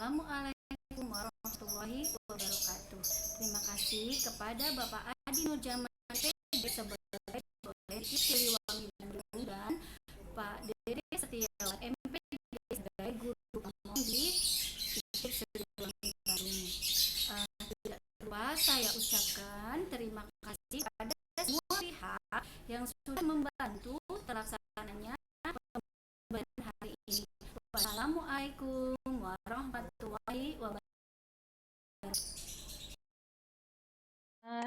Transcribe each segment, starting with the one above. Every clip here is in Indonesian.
Assalamualaikum warahmatullahi wabarakatuh. Terima kasih kepada Bapak Adi Nurjaman sebagai dosen Siliwangi Bandung dan Pak Dede Setiawan MPD sebagai guru umum di Siliwangi Bandung. Tidak lupa saya ucapkan terima kasih kepada semua pihak yang sudah membantu terlaksananya pembelajaran hari ini. Wassalamualaikum warahmatullahi wabarakatuh.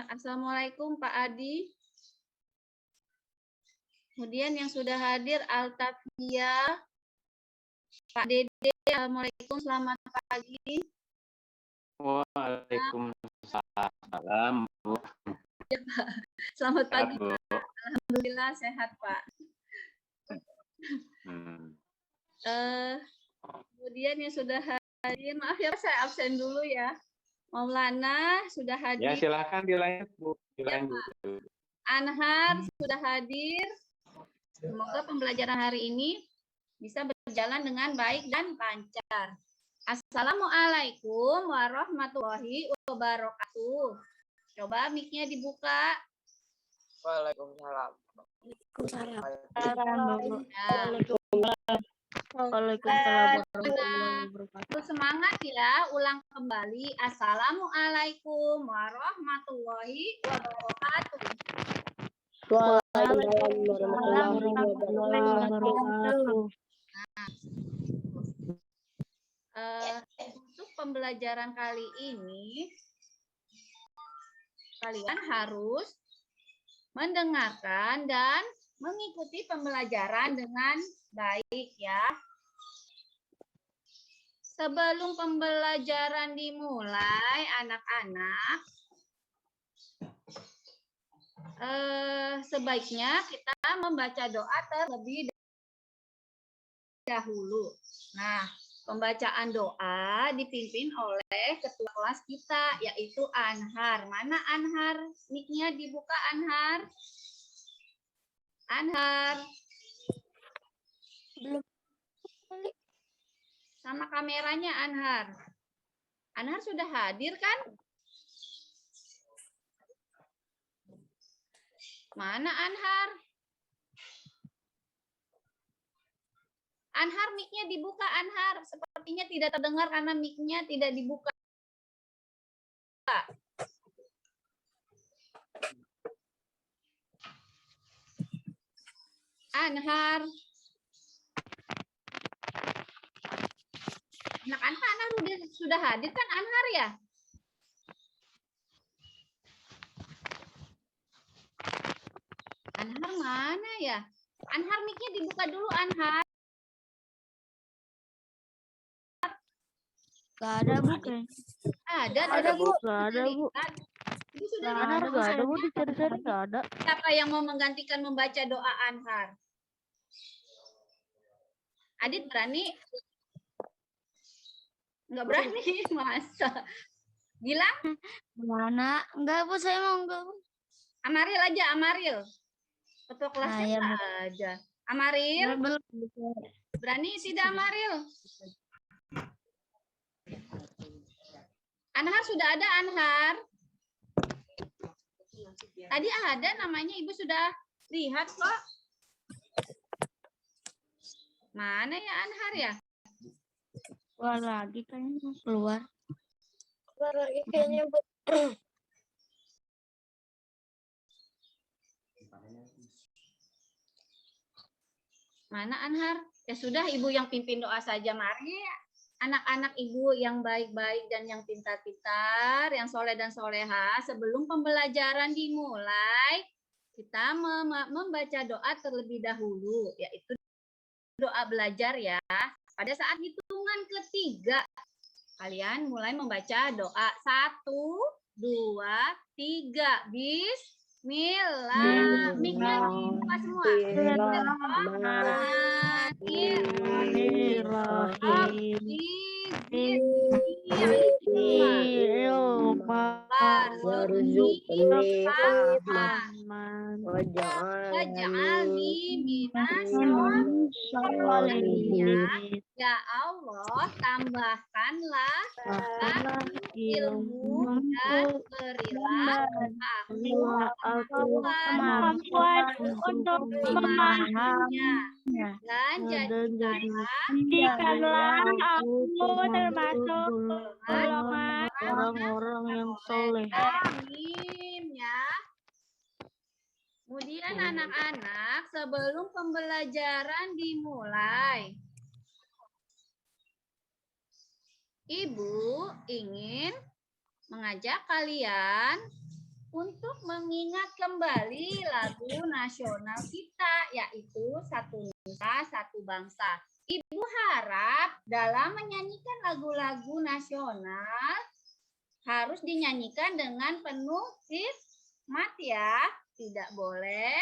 Assalamualaikum Pak Adi. Kemudian yang sudah hadir Altafia, Pak Dede. Assalamualaikum, selamat pagi. Waalaikumsalam, Bu. Ya, Pak. Selamat pagi, Bu. Pak. Alhamdulillah sehat, Pak. Kemudian yang sudah hadir, maaf ya saya absen dulu ya. Maulana sudah hadir. Ya, silakan dilanjut, Bu. Dilanjut. Ya, Anhar sudah hadir. Semoga pembelajaran hari ini bisa berjalan dengan baik dan lancar. Assalamualaikum warahmatullahi wabarakatuh. Coba mic-nya dibuka. Waalaikumsalam. Waalaikumsalam. Terus semangat ya, ulang kembali. Assalamualaikum warahmatullahi wabarakatuh. Waalaikumsalam warahmatullahi wabarakatuh. Untuk pembelajaran kali ini, kalian harus mendengarkan dan mengikuti pembelajaran dengan baik ya. Sebelum pembelajaran dimulai, anak-anak, sebaiknya kita membaca doa terlebih dahulu. Nah, pembacaan doa dipimpin oleh ketua kelas kita, yaitu Anhar. Mana Anhar? Mic-nya dibuka, Anhar. Anhar. Belum. Sama kameranya, Anhar. Anhar sudah hadir kan? Mana Anhar? Anhar, mic-nya dibuka, Anhar. Sepertinya tidak terdengar karena mic-nya tidak dibuka. Anhar. Anak-anak, Anhar sudah hadir kan, Anhar ya? Anhar mana ya? Anhar, mic-nya dibuka dulu, Anhar. Gak ada, Bu. Ada, Bu. Gak ada, Bu. Ibu sudah Gak ada, Bu. Dicari-cari gak ada. Siapa yang mau menggantikan membaca doa Anhar? Adit berani? Enggak berani, masa? Gilang? Mana? Enggak, Bu. Saya mau enggak, Bu. Amaril aja, Amaril. Ketua kelasnya ya, aja. Amaril? Berani tidak, Amaril? Anhar sudah ada, Anhar. Tadi ada namanya, Ibu sudah lihat kok. Mana ya Anhar ya? Keluar lagi kayaknya, keluar. Keluar lagi kayaknya, Bu. Mana Anhar? Ya sudah, Ibu yang pimpin doa saja. Mari anak-anak Ibu yang baik-baik dan yang pintar-pintar, yang soleh dan soleha, sebelum pembelajaran dimulai, kita membaca doa terlebih dahulu, yaitu doa belajar ya. Pada saat hitungan ketiga, kalian mulai membaca doa. 1, 2, 3. Bismillah. Miknya dibuka semua. Waj'alni minas sholihin. Ya Allah, tambahkanlah ilmu dan berilah aku kemampuan untuk memahaminya. Dan jadikanlah aku termasuk golongan orang-orang yang soleh. Amin ya. Kemudian anak-anak, sebelum pembelajaran dimulai, Ibu ingin mengajak kalian untuk mengingat kembali lagu nasional kita, yaitu Satu Nusa, Satu Bangsa. Ibu harap dalam menyanyikan lagu-lagu nasional harus dinyanyikan dengan penuh hikmat ya. Tidak boleh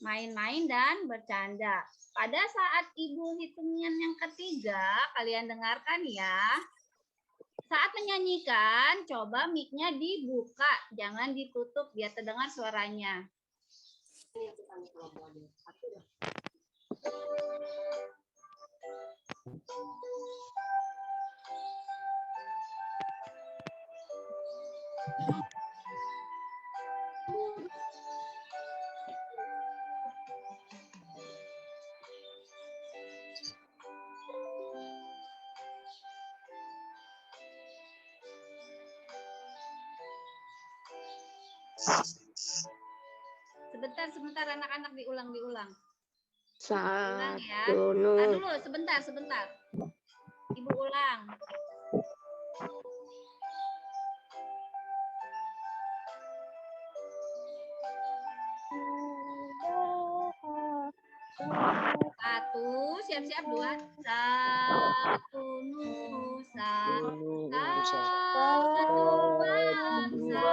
main-main dan bercanda. Pada saat Ibu hitungan yang ketiga, kalian dengarkan ya. Saat menyanyikan, coba mic-nya dibuka, jangan ditutup biar terdengar suaranya. Sebentar anak-anak diulang. Ulang ya. Dulu sebentar. Ibu ulang. Satu, siap-siap. 2. Satu Nusa, satu bangsa,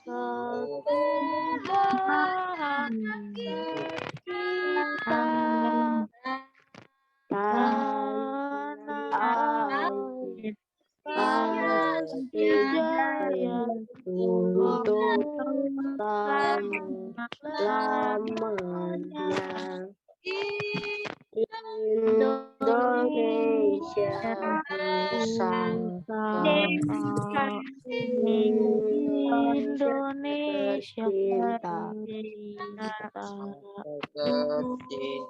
satu Tuhan kita. Untuk selamanya Indonesia Indonesia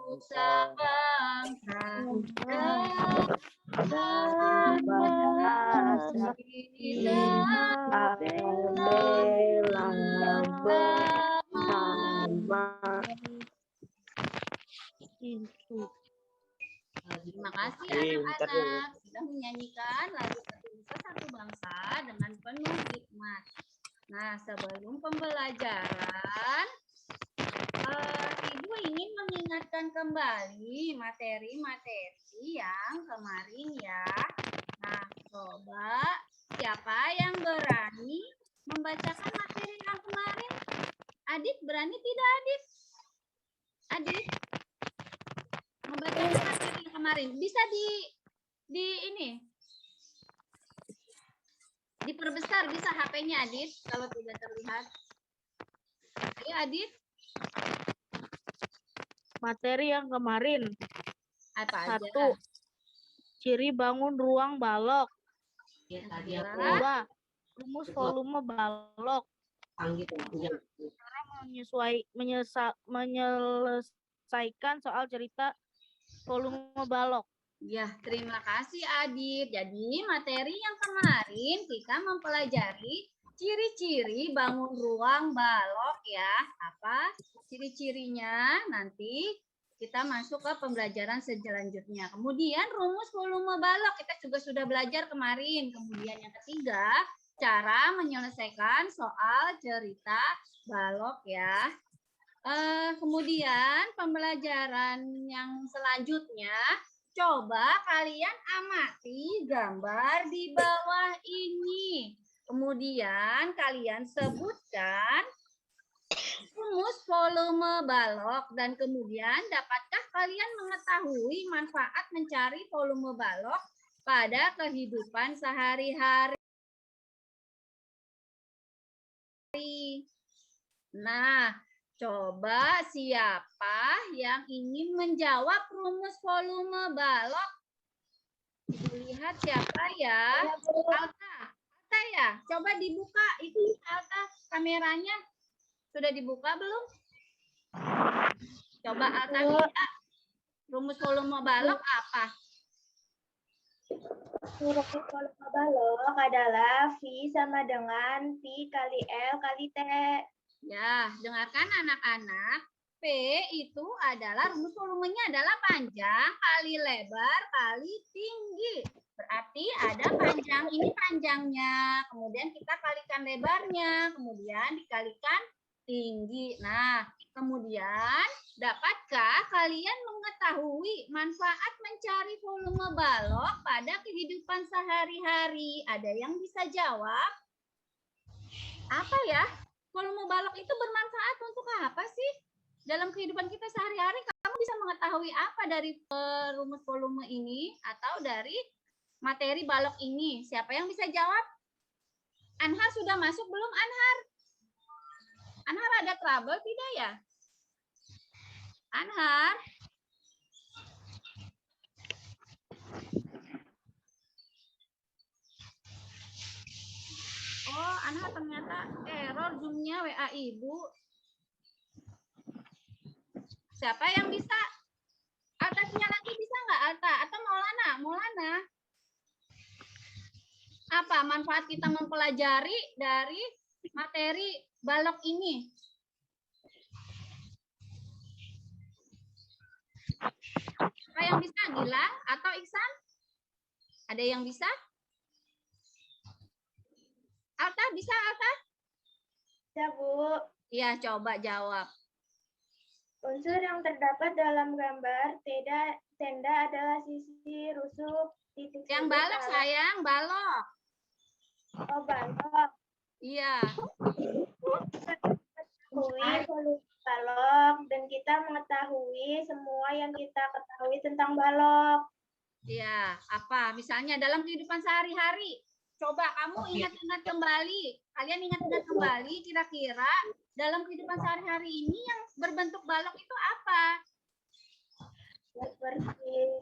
Nusa bangsa Terima kasih anak-anak sudah menyanyikan lagu Satu Nusa Satu Bangsa dengan penuh hikmat. Nah, sebelum pembelajaran, Ibu ingin mengingatkan kembali materi-materi yang kemarin ya. Nah, coba siapa yang berani membacakan materi yang kemarin? Adit berani tidak, Adit? Adit membacakan materi yang kemarin. Bisa ini diperbesar, bisa HP-nya Adit kalau tidak terlihat. Ayo Adit. Materi yang kemarin. Apa aja? 1. Ciri bangun ruang balok. Ya, 2. Rumus volume balok. Cara menyelesaikan soal cerita volume balok. Ya, terima kasih Adit. Jadi materi yang kemarin kita mempelajari ciri-ciri bangun ruang balok ya. Apa ciri-cirinya? Nanti kita masuk ke pembelajaran selanjutnya. Kemudian rumus volume balok kita juga sudah belajar kemarin. Kemudian yang ketiga, cara menyelesaikan soal cerita balok ya. Kemudian pembelajaran yang selanjutnya, coba kalian amati gambar di bawah ini. Kemudian kalian sebutkan rumus volume balok dan kemudian dapatkah kalian mengetahui manfaat mencari volume balok pada kehidupan sehari-hari? Nah, Coba siapa yang ingin menjawab rumus volume balok? Ibu lihat siapa ya? Alta. Alta ya? Coba dibuka itu Alta kameranya. Sudah dibuka belum? Coba Alta lihat. Rumus volume balok apa? Rumus volume balok adalah V sama dengan P kali L kali T. Ya, dengarkan anak-anak. P itu adalah rumus volumenya adalah panjang kali lebar kali tinggi. Berarti ada panjang, ini panjangnya. Kemudian kita kalikan lebarnya. Kemudian dikalikan tinggi. Nah, kemudian dapatkah kalian mengetahui manfaat mencari volume balok pada kehidupan sehari-hari? Ada yang bisa jawab? Apa ya? Volume balok itu bermanfaat untuk apa sih? Dalam kehidupan kita sehari-hari, kamu bisa mengetahui apa dari rumus volume ini atau dari materi balok ini? Siapa yang bisa jawab? Anhar sudah masuk belum, Anhar? Anhar ada trouble tidak ya? Anhar? Oh, Anhar ternyata error Zoom-nya WA Ibu. Siapa yang bisa? Alta punya lagi bisa nggak Alta? Atau Maulana? Maulana? Apa manfaat kita mempelajari dari materi balok ini? Apa yang bisa? Gilang atau Iksan? Ada yang bisa? Alta bisa Alta? Ya, Bu. Iya, coba jawab. Unsur yang terdapat dalam gambar tenda adalah sisi rusuk titik Yang sudut balok arah. sayang, balok. Oh, balok. Iya. Mengetahui volume balok dan kita mengetahui semua yang kita ketahui tentang balok. Iya, apa? Misalnya dalam kehidupan sehari-hari. Coba kamu ingat-ingat kembali. Kalian ingat-ingat kembali kira-kira dalam kehidupan sehari-hari ini yang berbentuk balok itu apa? Seperti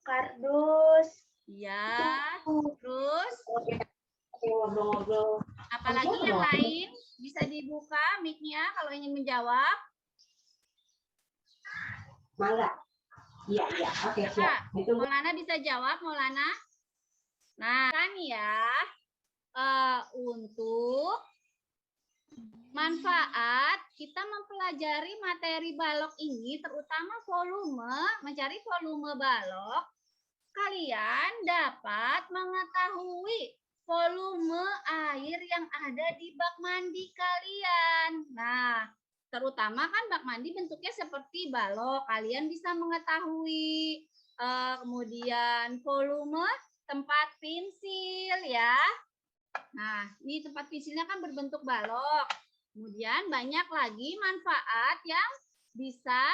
kardus. Iya. Terus apalagi yang lain? Bisa dibuka mic-nya kalau ingin menjawab. Mangga. Iya, iya. Oke, siap. Nah, Maulana bisa jawab, Maulana? Nah, kan ya, untuk manfaat kita mempelajari materi balok ini, terutama volume, mencari volume balok, kalian dapat mengetahui volume air yang ada di bak mandi kalian. Nah, terutama kan bak mandi bentuknya seperti balok, kalian bisa mengetahui. Kemudian volume tempat pensil ya. Nah, ini tempat pensilnya kan berbentuk balok. Kemudian banyak lagi manfaat yang bisa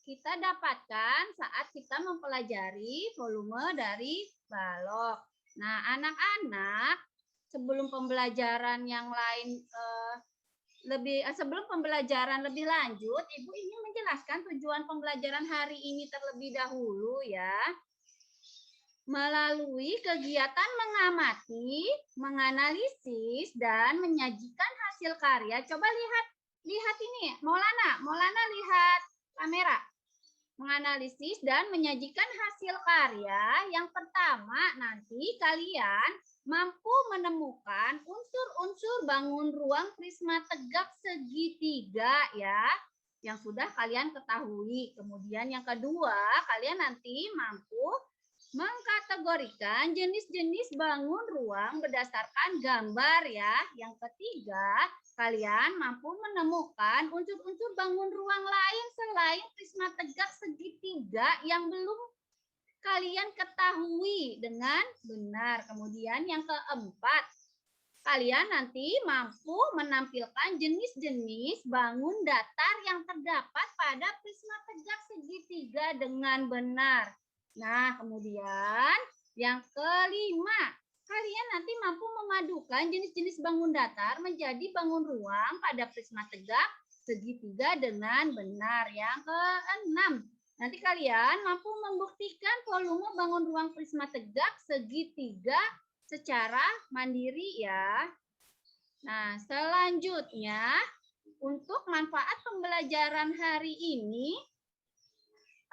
kita dapatkan saat kita mempelajari volume dari balok. Nah, anak-anak, sebelum pembelajaran yang lain sebelum pembelajaran lebih lanjut, Ibu ingin menjelaskan tujuan pembelajaran hari ini terlebih dahulu ya. Melalui kegiatan mengamati, menganalisis, dan menyajikan hasil karya. Coba lihat ini, Maulana lihat kamera. Menganalisis dan menyajikan hasil karya. Yang pertama, nanti kalian mampu menemukan unsur-unsur bangun ruang prisma tegak segitiga ya, yang sudah kalian ketahui. Kemudian yang kedua, kalian nanti mampu mengkategorikan jenis-jenis bangun ruang berdasarkan gambar ya. Yang ketiga, kalian mampu menemukan unsur-unsur bangun ruang lain selain prisma tegak segitiga yang belum kalian ketahui dengan benar. Kemudian yang keempat, kalian nanti mampu menampilkan jenis-jenis bangun datar yang terdapat pada prisma tegak segitiga dengan benar. Nah, kemudian yang kelima, kalian nanti mampu memadukan jenis-jenis bangun datar menjadi bangun ruang pada prisma tegak segitiga dengan benar. Yang keenam, nanti kalian mampu membuktikan volume bangun ruang prisma tegak segitiga secara mandiri ya. Nah, selanjutnya untuk manfaat pembelajaran hari ini,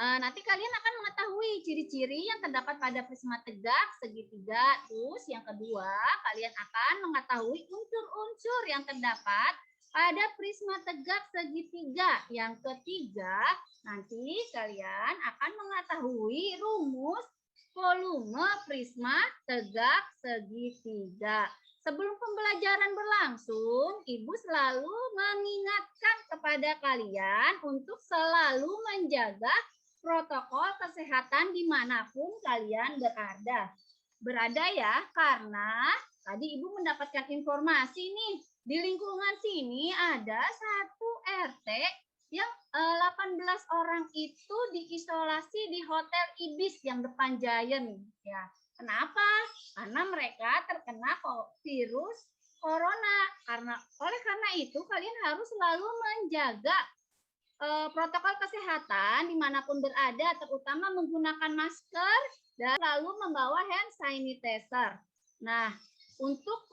nanti kalian akan mengetahui ciri-ciri yang terdapat pada prisma tegak segitiga. Terus yang kedua, kalian akan mengetahui unsur-unsur yang terdapat pada prisma tegak segitiga. Yang ketiga, nanti kalian akan mengetahui rumus volume prisma tegak segitiga. Sebelum pembelajaran berlangsung, Ibu selalu mengingatkan kepada kalian untuk selalu menjaga protokol kesehatan dimanapun kalian berada ya, karena tadi Ibu mendapatkan informasi nih, di lingkungan sini ada satu RT yang 18 orang itu diisolasi di Hotel Ibis yang depan Giant ya. Kenapa? Karena mereka terkena virus corona. Oleh karena itu kalian harus selalu menjaga protokol kesehatan dimanapun berada, terutama menggunakan masker dan selalu membawa hand sanitizer. Nah, untuk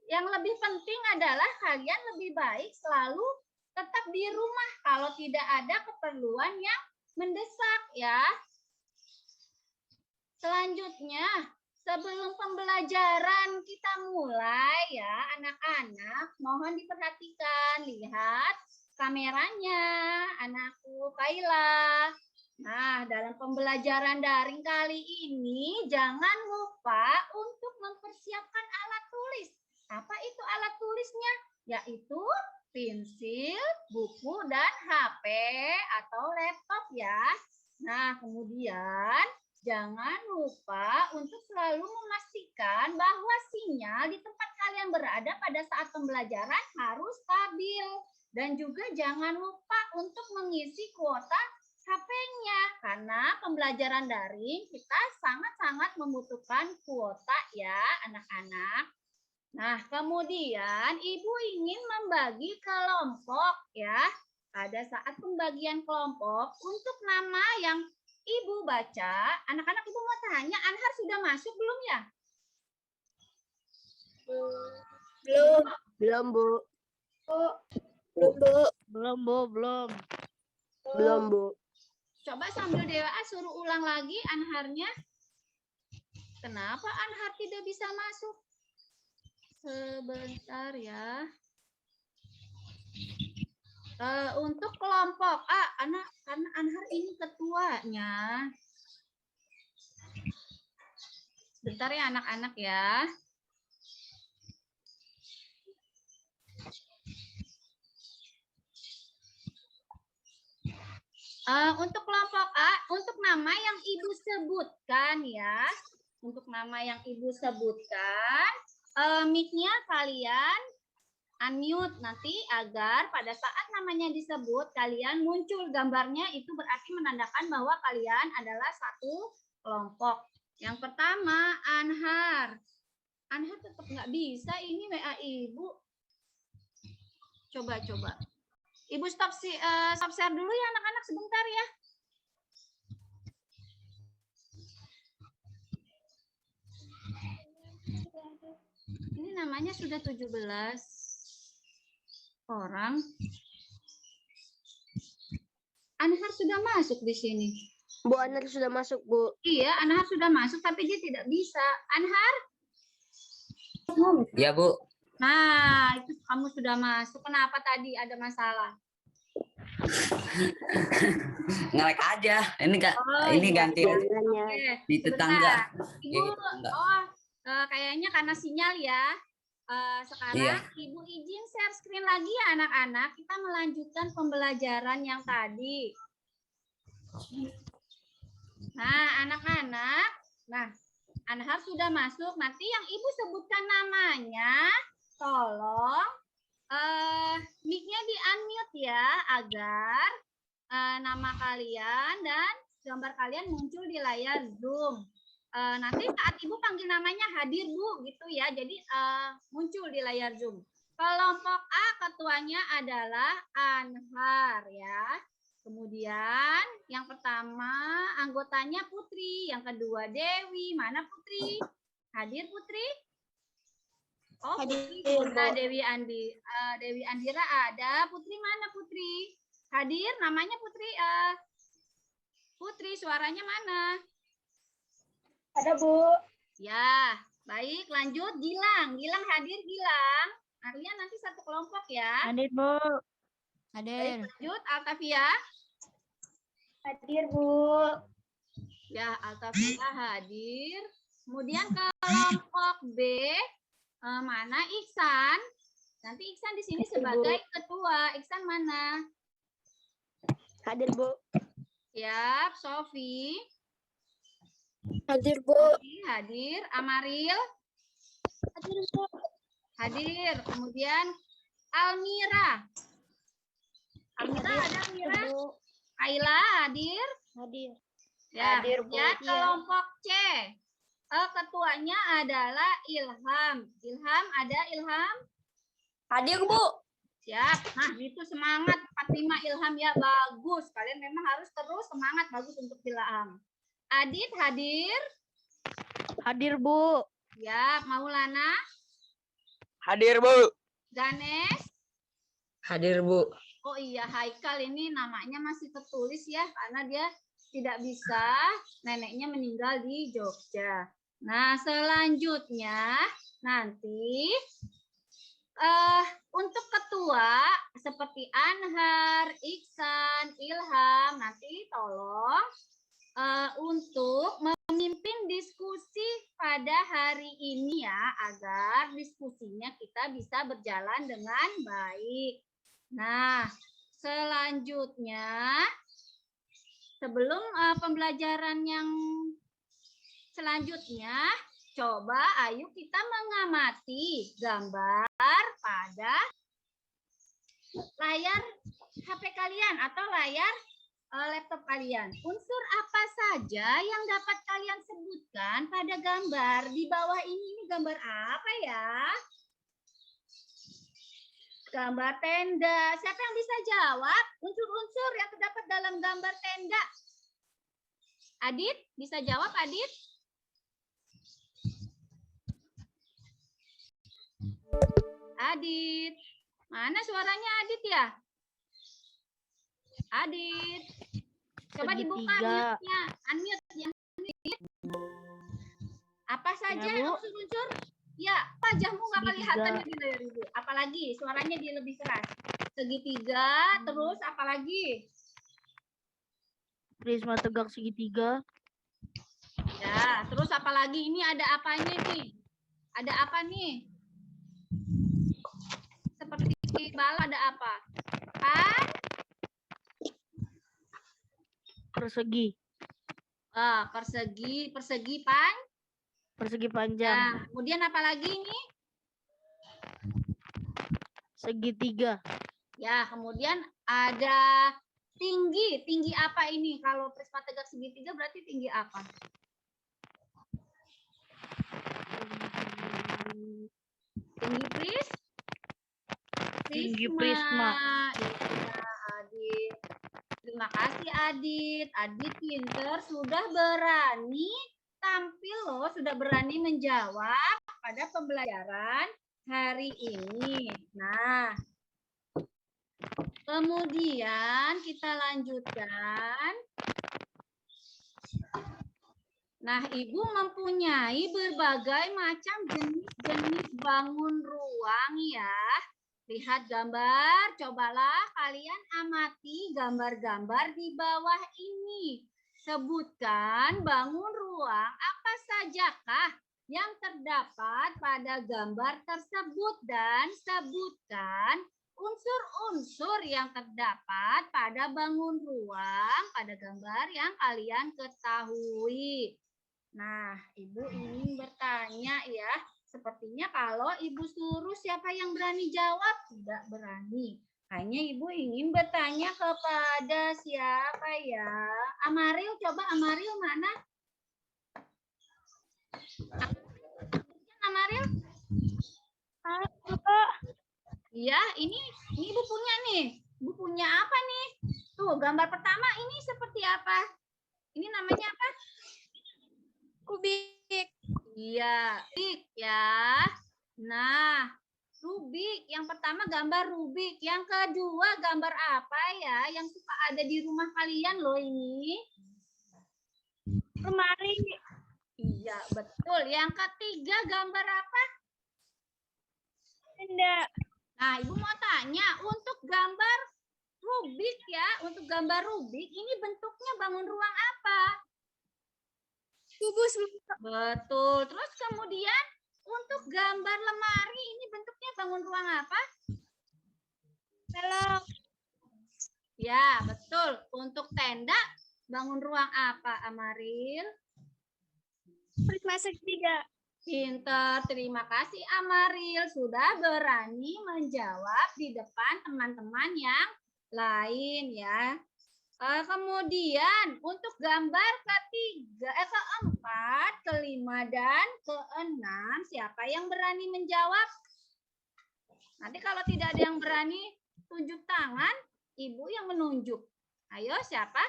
yang lebih penting adalah kalian lebih baik selalu tetap di rumah kalau tidak ada keperluan yang mendesak ya. Selanjutnya, sebelum pembelajaran kita mulai ya, anak-anak mohon diperhatikan, lihat kameranya, anakku Kaila. Nah, dalam pembelajaran daring kali ini, jangan lupa untuk mempersiapkan alat tulis. Apa itu alat tulisnya? Yaitu pensil, buku, dan HP atau laptop ya. Nah, kemudian jangan lupa untuk selalu memastikan bahwa sinyal di tempat kalian berada pada saat pembelajaran harus stabil. Dan juga jangan lupa untuk mengisi kuota HP-nya, karena pembelajaran daring kita sangat-sangat membutuhkan kuota ya anak-anak. Nah, kemudian Ibu ingin membagi kelompok ya. Pada saat pembagian kelompok, untuk nama yang Ibu baca, anak-anak Ibu mau tanya, Anhar sudah masuk belum ya? Belum. Belum, Bu. Belum, Bu. Belum, Bu. Belum. Belum, Bu. Coba sambil DWA suruh ulang lagi Anharnya. Kenapa Anhar tidak bisa masuk? Sebentar ya. Untuk kelompok A, karena Anhar ini ketuanya. Bentar ya anak-anak ya. Untuk kelompok A, untuk nama yang Ibu sebutkan ya. Untuk nama yang Ibu sebutkan, mic-nya kalian unmute nanti agar pada saat namanya disebut kalian muncul gambarnya, itu berarti menandakan bahwa kalian adalah satu kelompok. Yang pertama Anhar. Anhar tetap nggak bisa ini WA Ibu. Coba. Ibu stop share dulu ya anak-anak sebentar ya. Ini namanya sudah 17 orang. Anhar sudah masuk di sini. Bu, Anhar sudah masuk, Bu. Iya, Anhar sudah masuk tapi dia tidak bisa. Anhar? Ya, Bu. Nah, itu kamu sudah masuk. Kenapa tadi ada masalah? Ngelek aja. Ini Kak, ini iya. ganti Oke, di tetangga. Ibu, Ya, di tetangga. kayaknya karena sinyal ya. Sekarang Iya. Ibu izin share screen lagi ya anak-anak. Kita melanjutkan pembelajaran yang tadi. Nah, anak-anak. Nah, Anhar sudah masuk. Nanti yang Ibu sebutkan namanya, tolong mic-nya di-unmute ya, agar nama kalian dan gambar kalian muncul di layar Zoom. Nanti saat Ibu panggil namanya hadir Bu gitu ya, jadi muncul di layar Zoom. Kelompok A ketuanya adalah Anhar ya. Kemudian yang pertama anggotanya Putri, yang kedua Dewi. Mana Putri? Hadir Putri? Oh, Putri sudah. Dewi Andira ada. Putri mana Putri? Hadir, namanya Putri. Putri, suaranya mana? Ada, Bu. Ya, baik. Lanjut, Gilang. Gilang hadir, Gilang. Kalian nanti satu kelompok ya. Hadir, Bu. Baik, Hadir. lanjut, Altavia. Hadir, Bu. Ya, Altavia hadir. Kemudian kelompok B, mana Iksan? Nanti Iksan di sini sebagai ketua. Iksan mana? Hadir, Bu. Siap, Sofi. Hadir, Bu. Hadir. Amaril. Hadir, Bu. Hadir. Kemudian Almira. Almira ada Almira? Ayla hadir? Hadir. Ya, Hadir, Bu. kemudian kelompok C. Ketuanya adalah Ilham. Ilham ada Ilham? Hadir, Bu. Siap. Nah, itu semangat 45 Ilham ya, bagus. Kalian memang harus terus semangat, bagus untuk Ilham. Adit hadir? Hadir, Bu. Ya, Maulana? Hadir, Bu. Ganesh? Hadir, Bu. Oh iya, Haikal ini namanya masih tertulis ya, karena dia tidak bisa, neneknya meninggal di Jogja. Nah, selanjutnya nanti untuk ketua seperti Anhar, Iksan, Ilham, nanti tolong untuk memimpin diskusi pada hari ini ya, agar diskusinya kita bisa berjalan dengan baik. Nah, selanjutnya sebelum pembelajaran yang selanjutnya, coba ayo kita mengamati gambar pada layar HP kalian atau layar laptop kalian. Unsur apa saja yang dapat kalian sebutkan pada gambar di bawah ini gambar apa ya? Gambar tenda. Siapa yang bisa jawab unsur-unsur yang terdapat dalam gambar tenda? Adit, bisa jawab Adit? Adit. Mana suaranya Adit ya? Adit. Coba dibuka mute-nya. Unmute ya. Apa saja Ya, Bu. unsur-unsur? Ya, wajahmu nggak kelihatan di layar Ibu. Apalagi suaranya dia lebih keras. Segitiga, terus apalagi? Prisma tegak segitiga. Ya, terus apalagi? Ini ada apanya nih? Ada apa nih? Seperti bala ada apa? Kan? Persegi. Persegi Persegi panjang. Nah, kemudian apalagi ini? Segitiga. Ya, kemudian ada tinggi. Tinggi apa ini? Kalau prisma tegak segitiga berarti tinggi apa? Tinggi Tinggi prisma. Iya, Adit. Terima kasih Adit. Adit pinter, sudah berani tampil loh, sudah berani menjawab pada pembelajaran hari ini. Nah, kemudian kita lanjutkan. Nah, Ibu mempunyai berbagai macam jenis-jenis bangun ruang ya. Lihat gambar, cobalah kalian amati gambar-gambar di bawah ini. Sebutkan bangun ruang apa sajakah yang terdapat pada gambar tersebut dan sebutkan unsur-unsur yang terdapat pada bangun ruang pada gambar yang kalian ketahui. Nah, Ibu ingin bertanya ya, sepertinya kalau Ibu suruh siapa yang berani jawab? Tidak berani. Hanya Ibu ingin bertanya kepada siapa ya? Amaril, coba Amaril mana? Amaril? Ya, ini Ibu punya nih. Ibu punya apa nih? Tuh, gambar pertama ini seperti apa? Ini namanya apa? Kubik. Iya, Rubik ya. Nah, Rubik. Yang pertama gambar Rubik. Yang kedua gambar apa ya? Yang suka ada di rumah kalian loh ini. Lemari. Iya, betul. Yang ketiga gambar apa? Tenda. Nah, Ibu mau tanya, untuk gambar Rubik ya, untuk gambar Rubik, ini bentuknya bangun ruang apa? Kubus. Betul. Terus kemudian untuk gambar lemari, ini bentuknya bangun ruang apa? Balok. Ya, betul. Untuk tenda, bangun ruang apa, Amaril? Prisma segitiga. Pinter, terima kasih Amaril. Sudah berani menjawab di depan teman-teman yang lain ya. Kemudian untuk gambar keempat, kelima, dan keenam, siapa yang berani menjawab? Nanti kalau tidak ada yang berani, tunjuk tangan, Ibu yang menunjuk. Ayo, siapa?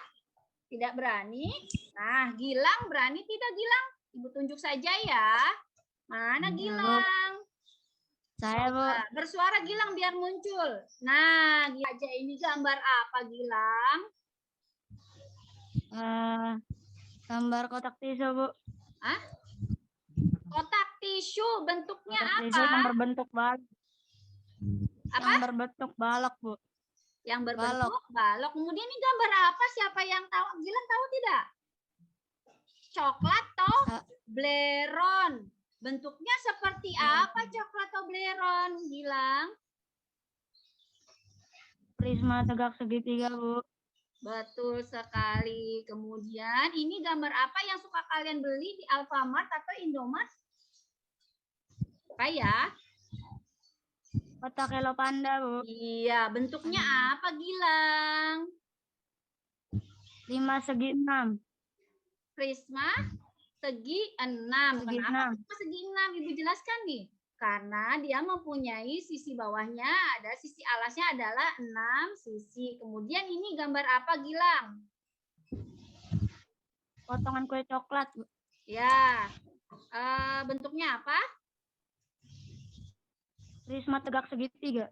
Tidak berani? Nah, Gilang berani tidak, Gilang? Ibu tunjuk saja ya. Mana Gilang? Saya, Bu. Nah, bersuara Gilang biar muncul. Nah, aja ini gambar apa, Gilang? Gambar kotak tisu, Bu. Hah? Kotak tisu bentuknya Kotak apa? tisu yang berbentuk balok. Apa? Yang berbentuk balok, Bu. Yang berbentuk balok. Kemudian ini gambar apa? Siapa yang tahu? Gilang tahu tidak? Coklat atau bleron. Bentuknya seperti apa coklat atau bleron, Gilang? Prisma tegak segitiga, Bu. Betul sekali. Kemudian ini gambar apa yang suka kalian beli di Alfamart atau Indomart? Apa ya? Kotak Hello Panda, Bu. Iya, bentuknya apa, Gilang? 5 segi 6. Prisma segi 6. Segi Kenapa 6. prisma segi 6? Ibu jelaskan nih. Karena dia mempunyai sisi bawahnya, ada sisi alasnya adalah 6 sisi. Kemudian ini gambar apa, Gilang? Potongan kue coklat, Bu. Ya, bentuknya apa? Prisma tegak segitiga.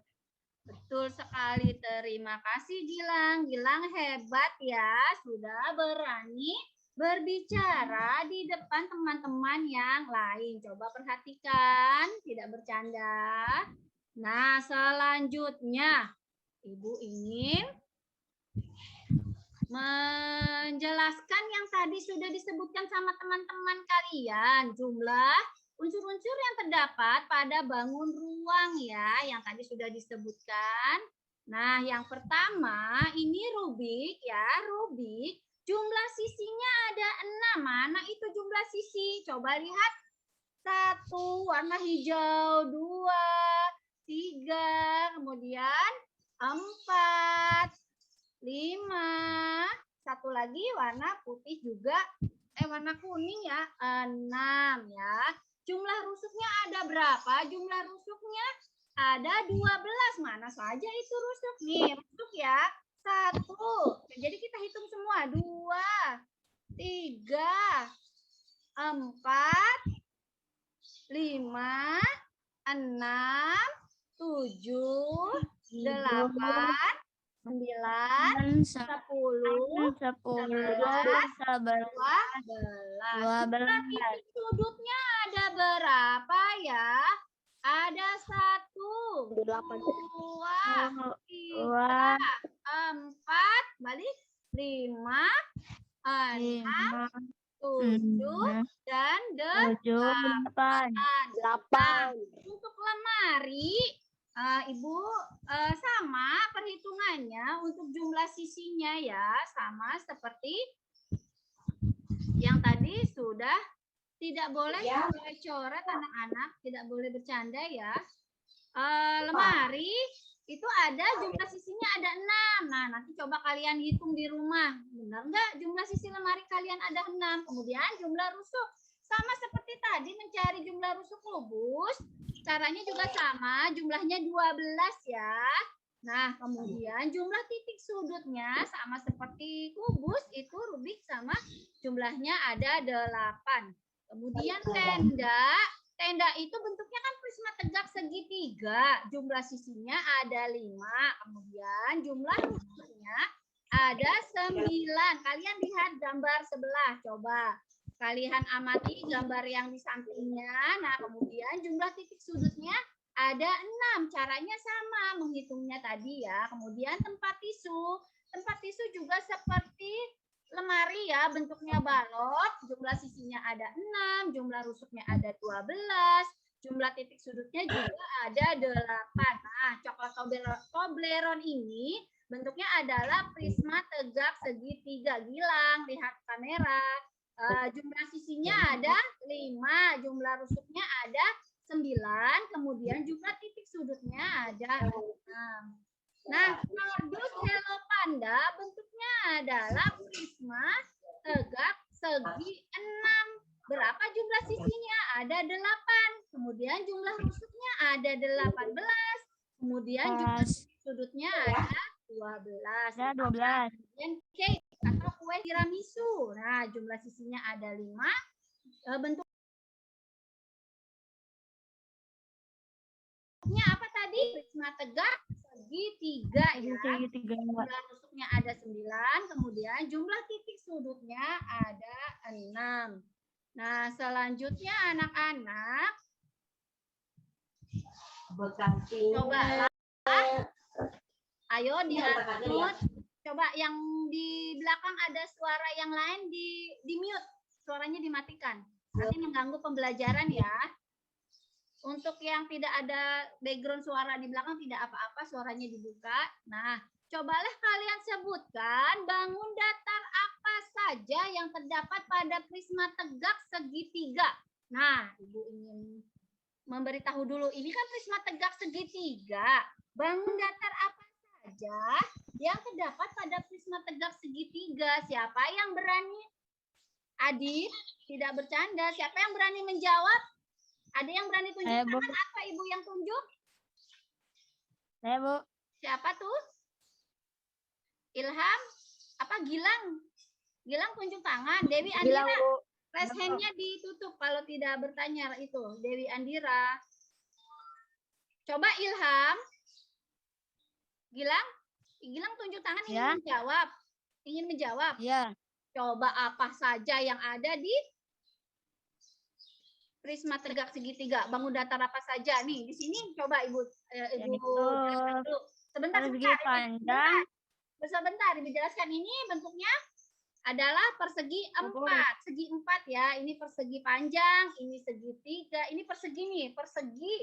Betul sekali. Terima kasih, Gilang. Gilang hebat ya, sudah berani berbicara di depan teman-teman yang lain. Coba perhatikan, tidak bercanda. Nah, selanjutnya Ibu ingin menjelaskan yang tadi sudah disebutkan sama teman-teman kalian, jumlah unsur-unsur yang terdapat pada bangun ruang ya, yang tadi sudah disebutkan. Nah, yang pertama ini Rubik ya, Rubik. Jumlah sisinya ada 6. Mana itu jumlah sisi? Coba lihat. 1, warna hijau. 2, 3, kemudian 4, 5. Satu lagi warna putih juga. Warna kuning ya. 6 ya. Jumlah rusuknya ada berapa? Jumlah rusuknya ada 12. Mana saja itu rusuk? Nih, rusuk ya. 1. Jadi kita hitung semua. 2, 3, 4, 5, 6, 7, 8, 9, 10, 10, 11, 12. Ini sudutnya ada berapa ya? Ada 1, 2, 3, 4, balik 5, 6, 7, dan 8. Untuk lemari, Ibu sama perhitungannya untuk jumlah sisinya ya, sama seperti yang tadi sudah. Tidak boleh coret anak-anak, tidak boleh bercanda ya. Lemari itu ada jumlah sisinya ada 6. Nah, nanti coba kalian hitung di rumah. Benar nggak jumlah sisi lemari kalian ada 6? Kemudian jumlah rusuk. Sama seperti tadi mencari jumlah rusuk kubus, caranya juga sama, jumlahnya 12 ya. Nah, kemudian jumlah titik sudutnya sama seperti kubus, itu Rubik sama jumlahnya ada 8. Kemudian tenda itu bentuknya kan prisma tegak segitiga, jumlah sisinya ada 5, kemudian jumlah rusuknya ada 9. Kalian lihat gambar sebelah, coba. Kalian amati gambar yang di sampingnya. Nah, kemudian jumlah titik sudutnya ada 6. Caranya sama menghitungnya tadi ya. Kemudian tempat tisu. Tempat tisu juga seperti lemari ya, bentuknya balok. Jumlah sisinya ada 6, jumlah rusuknya ada 12. Jumlah titik sudutnya juga ada 8. Nah, coklat Toblerone ini bentuknya adalah prisma tegak segitiga. Gilang, lihat kamera. Jumlah sisinya ada 5, jumlah rusuknya ada 9, kemudian jumlah titik sudutnya ada 6. Nah, kardus Hello Panda bentuknya adalah prisma tegak segi 6. Berapa jumlah sisinya? Ada 8. Kemudian jumlah rusuknya ada 18. Kemudian jumlah titik sudutnya ada 12. Ada 12. Kemudian cake atau kue tiramisu. Nah, jumlah sisinya ada 5. Bentuknya apa tadi? Prisma tegak segitiga ya. Segitiga. Jumlah rusuknya ada 9, kemudian jumlah titik sudutnya ada 6. Nah, selanjutnya anak-anak coba ayo dilanjut. Coba yang di belakang ada suara yang lain di mute, suaranya dimatikan. Nanti mengganggu pembelajaran ya. Untuk yang tidak ada background suara di belakang tidak apa-apa, suaranya dibuka. Nah, cobalah kalian sebutkan bangun datar apa saja yang terdapat pada prisma tegak segitiga. Nah, Ibu ingin memberitahu dulu, ini kan prisma tegak segitiga. Bangun datar apa saja yang terdapat pada prisma tegak segitiga? Siapa yang berani? Adit, tidak bercanda. Siapa yang berani menjawab? Ada yang berani tunjuk tangan? Apa Ibu yang tunjuk? Saya, Bu. Siapa tuh? Ilham? Apa Gilang? Gilang tunjuk tangan. Dewi Andira. Raise hand-nya ditutup kalau tidak bertanya itu. Dewi Andira. Coba Ilham. Gilang? Gilang tunjuk tangan ingin Ya. menjawab. Ingin menjawab. Iya. Coba apa saja yang ada di prisma tegak segitiga, bangun datar apa saja nih di sini? Coba Ibu jelaskan dulu. Sebentar, Persegi sebentar. panjang. Sebentar, Ibu jelaskan. Ini bentuknya adalah persegi 4. Segi 4 ya. Ini persegi panjang, ini segitiga, ini persegi nih, persegi.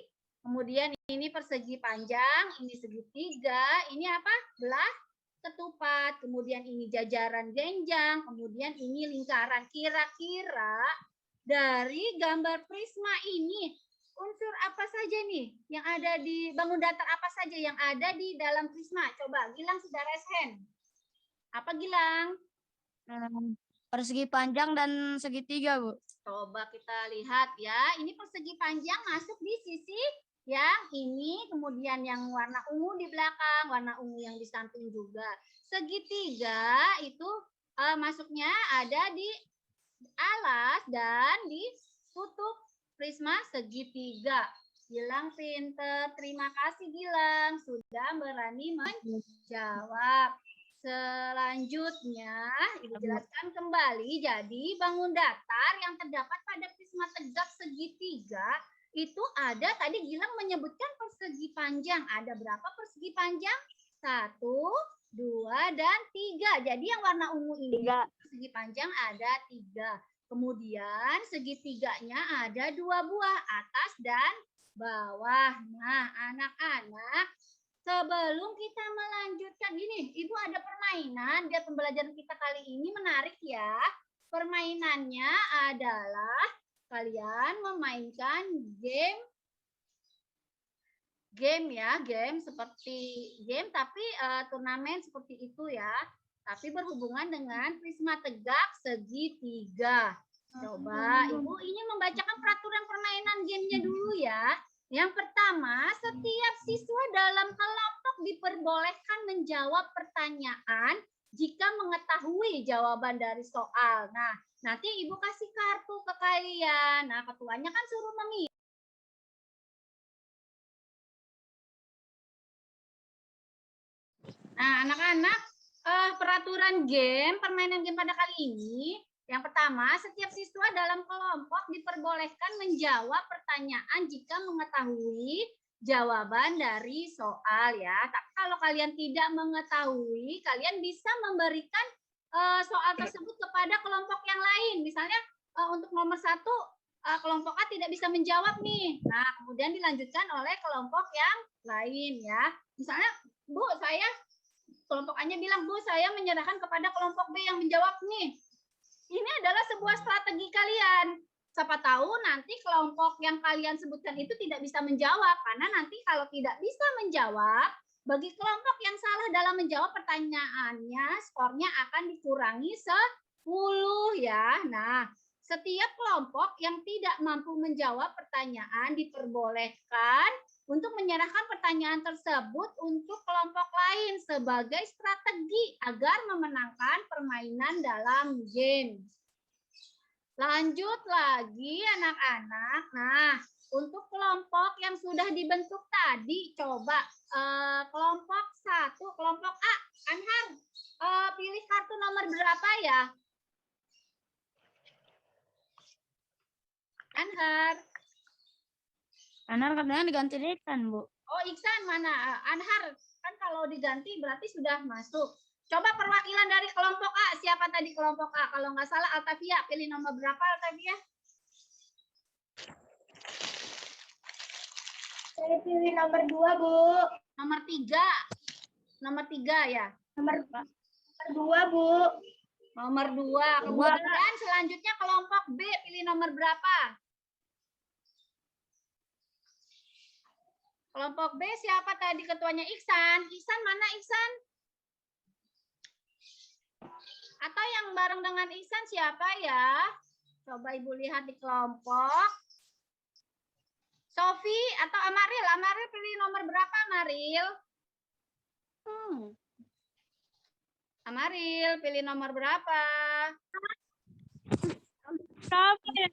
Kemudian ini persegi panjang, ini segitiga, ini apa? Belah ketupat. Kemudian ini jajaran genjang, kemudian ini lingkaran. Kira-kira dari gambar prisma ini, unsur apa saja nih yang ada di bangun datar, apa saja yang ada di dalam prisma? Coba Gilang sudah raise hand. Apa Gilang? Persegi panjang dan segitiga, Bu. Coba kita lihat ya. Ini persegi panjang masuk di sisi yang ini, kemudian yang warna ungu di belakang, warna ungu yang di samping juga. Segitiga itu masuknya ada di alas dan ditutup prisma segitiga. Gilang pinter. Terima kasih Gilang sudah berani menjawab. Selanjutnya Ibu jelaskan kembali. Jadi bangun datar yang terdapat pada prisma tegak segitiga itu ada, tadi Gilang menyebutkan persegi panjang. Ada berapa persegi panjang? 1, 2, dan 3. Jadi yang warna ungu ini persegi panjang ada 3. Kemudian segitiganya ada 2 buah, atas dan bawah. Nah, anak-anak, sebelum kita melanjutkan ini, Ibu ada permainan. Biar pembelajaran kita kali ini menarik ya. Permainannya adalah kalian memainkan game ya, game seperti game tapi turnamen seperti itu ya. Tapi berhubungan dengan prisma tegak segitiga. Coba Ibu ingin membacakan peraturan permainan gamenya dulu ya. Yang pertama, setiap siswa dalam kelompok diperbolehkan menjawab pertanyaan jika mengetahui jawaban dari soal. Nah, nanti Ibu kasih kartu ke kalian. Nah, ketuanya kan suruh memilih. Nah, anak-anak, peraturan game, permainan game pada kali ini, yang pertama, setiap siswa dalam kelompok diperbolehkan menjawab pertanyaan jika mengetahui jawaban dari soal ya. Tapi kalau kalian tidak mengetahui, kalian bisa memberikan soal tersebut kepada kelompok yang lain. Misalnya untuk nomor 1, kelompok A tidak bisa menjawab nih. Nah, kemudian dilanjutkan oleh kelompok yang lain ya. Misalnya, Bu, kelompok A-nya bilang, Bu, saya menyerahkan kepada kelompok B yang menjawab nih. Ini adalah sebuah strategi kalian. Siapa tahu nanti kelompok yang kalian sebutkan itu tidak bisa menjawab. Karena nanti kalau tidak bisa menjawab, bagi kelompok yang salah dalam menjawab pertanyaannya, skornya akan dikurangi 10 ya. Nah, setiap kelompok yang tidak mampu menjawab pertanyaan diperbolehkan untuk menyerahkan pertanyaan tersebut untuk kelompok lain sebagai strategi agar memenangkan permainan dalam game. Lanjut lagi anak-anak. Nah, untuk kelompok yang sudah dibentuk tadi, coba kelompok 1, kelompok A. Anhar, pilih kartu nomor berapa ya? Anhar. Anhar katanya diganti Iksan, Bu. Oh, Iksan mana? Anhar, kan kalau diganti berarti sudah masuk. Coba perwakilan dari kelompok A. Siapa tadi kelompok A? Kalau nggak salah Altavia. Pilih nomor berapa Altavia? Saya pilih nomor 2, Bu. Nomor 3. Nomor 3 ya? Nomor 2, Bu. Nomor 2. Kemudian selanjutnya kelompok B. Pilih nomor berapa? Kelompok B siapa tadi ketuanya? Iksan. Iksan mana Iksan? Atau yang bareng dengan Iksan siapa ya? Coba Ibu lihat di kelompok. Sofi atau Amaril? Amaril pilih nomor berapa Amaril? Amaril pilih nomor berapa? Banget.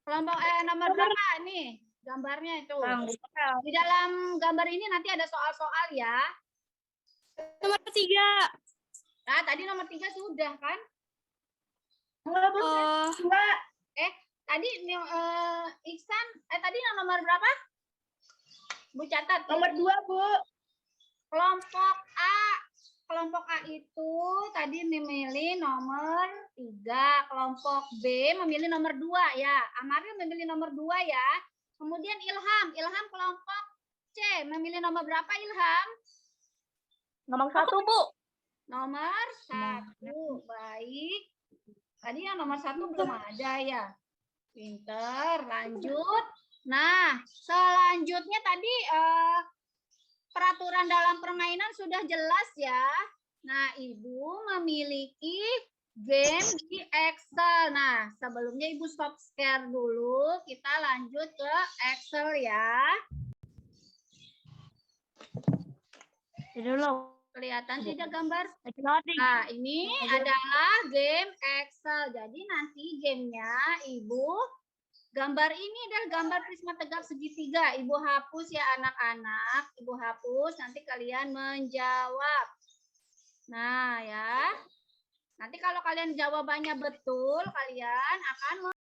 Kelompok nomor berapa nih? Gambarnya itu. Di dalam gambar ini nanti ada soal-soal ya. Nomor 3. Nah, tadi nomor 3 sudah kan? Enggak, Bu. Enggak. Tadi Iksan, tadi nomor berapa? Bu catat. Nomor 2, Bu. Kelompok A. Kelompok A itu tadi memilih nomor 3. Kelompok B memilih nomor 2 ya. Amaril memilih nomor 2 ya. Kemudian Ilham. Ilham kelompok C memilih nomor berapa Ilham? Nomor 1, Bu. Nomor 1. Baik. Tadi yang nomor 1 belum ada ya. Pinter. Lanjut. Nah, selanjutnya tadi peraturan dalam permainan sudah jelas ya. Nah, Ibu memiliki game di Excel. Nah, sebelumnya Ibu stop share dulu. Kita lanjut ke Excel ya. Dulu. Kelihatan tidak gambar? Loading. Nah, ini adalah game Excel. Jadi nanti gamenya Ibu, gambar ini adalah gambar prisma tegak segitiga. Ibu hapus ya anak-anak. Ibu hapus, nanti kalian menjawab. Nah ya. Nanti kalau kalian jawabannya betul, kalian akan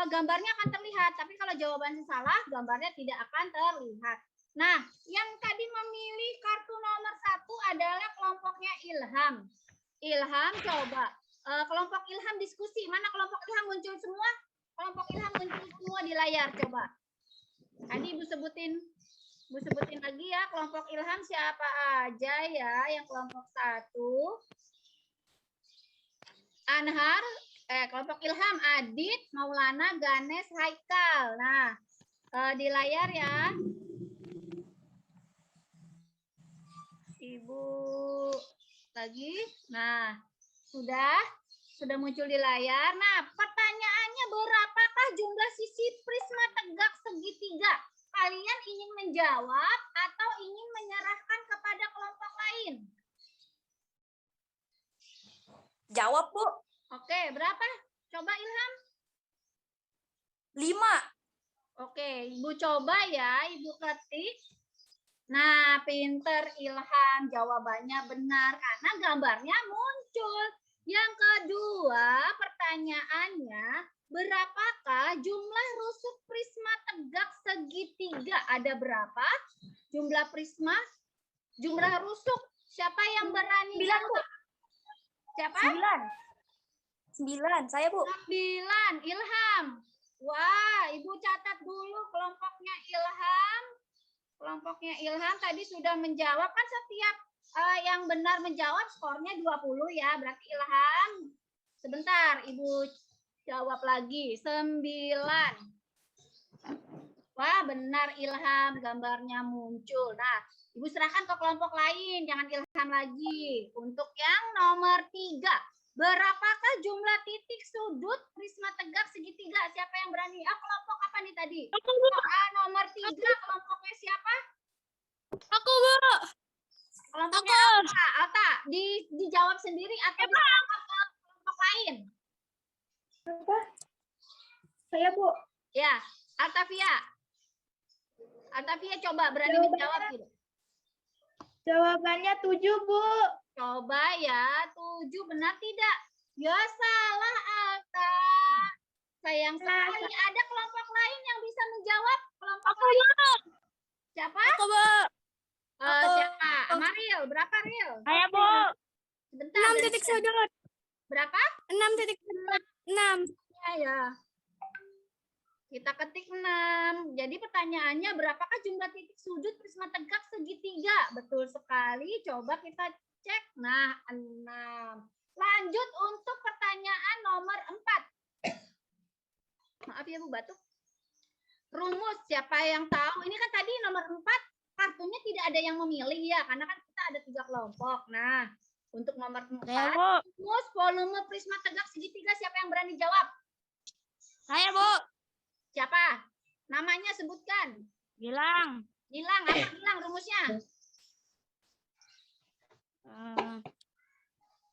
gambarnya akan terlihat. Tapi kalau jawabannya salah, gambarnya tidak akan terlihat. Nah, yang tadi memilih kartu nomor 1 adalah kelompoknya Ilham. Ilham, coba. Kelompok Ilham diskusi. Mana kelompok Ilham muncul semua? Kelompok Ilham muncul semua di layar, coba. Tadi Ibu sebutin lagi ya, kelompok Ilham siapa aja ya yang kelompok 1. Anhar, kelompok Ilham, Adit, Maulana, Ganes, Haikal. Nah, di layar ya. Ibu lagi. Nah, sudah. Sudah muncul di layar. Nah, pertanyaannya berapakah jumlah sisi prisma tegak segitiga? Kalian ingin menjawab atau ingin menyerahkan kepada kelompok lain? Jawab, Bu. Oke, berapa? Coba Ilham. 5. Oke, Ibu coba ya, Ibu ketik. Nah, pinter Ilham, jawabannya benar karena gambarnya muncul. Yang kedua, pertanyaannya, berapakah jumlah rusuk prisma tegak segitiga? Ada berapa? Jumlah prisma, jumlah rusuk. Siapa yang berani? 9, Bu. Siapa? 9. Saya, Bu. 9. Ilham. Wah, Ibu catat dulu kelompoknya Ilham. Kelompoknya Ilham tadi sudah menjawab, kan setiap yang benar menjawab skornya 20 ya. Berarti Ilham, sebentar Ibu jawab lagi. 9. Wah, benar Ilham, gambarnya muncul. Nah, Ibu serahkan ke kelompok lain, jangan Ilham lagi. Untuk yang nomor 3, berapakah jumlah titik sudut prisma tegak segitiga? Siapa yang berani? Kelompok apa nih tadi? Nomor 3, kelompoknya siapa? Aku, Bu. Kelompoknya Alta. Alta, dijawab sendiri atau diserahkan ke kelompok lain? Apa? Saya, Bu. Ya, Altavia. Altavia coba berani Jawabannya- menjawab gitu. Jawabannya 7, Bu. Coba ya, 7 benar tidak? Ya salah Alta. Sayang sekali. Ada kelompok lain yang bisa menjawab? Kelompok lain. Siapa? Aku, Bu. Siapa? Maril, berapa Ril? Saya, Bu. Sebentar. 6 titik sudut. Berapa? 6 titik sudut. 6. Ya. Kita ketik 6. Jadi pertanyaannya berapakah jumlah titik sudut prisma tegak segitiga? Betul sekali. Coba kita cek. Nah, 6. Lanjut untuk pertanyaan nomor 4. Maaf ya Bu batuk. Rumus siapa yang tahu? Ini kan tadi nomor 4 kartunya tidak ada yang memilih ya, karena kan kita ada 3 kelompok. Nah, untuk nomor 4, Saya, Bu. rumus volume prisma tegak segitiga siapa yang berani jawab? Saya, Bu. Siapa? Namanya sebutkan. Gilang. Gilang, apa Gilang rumusnya?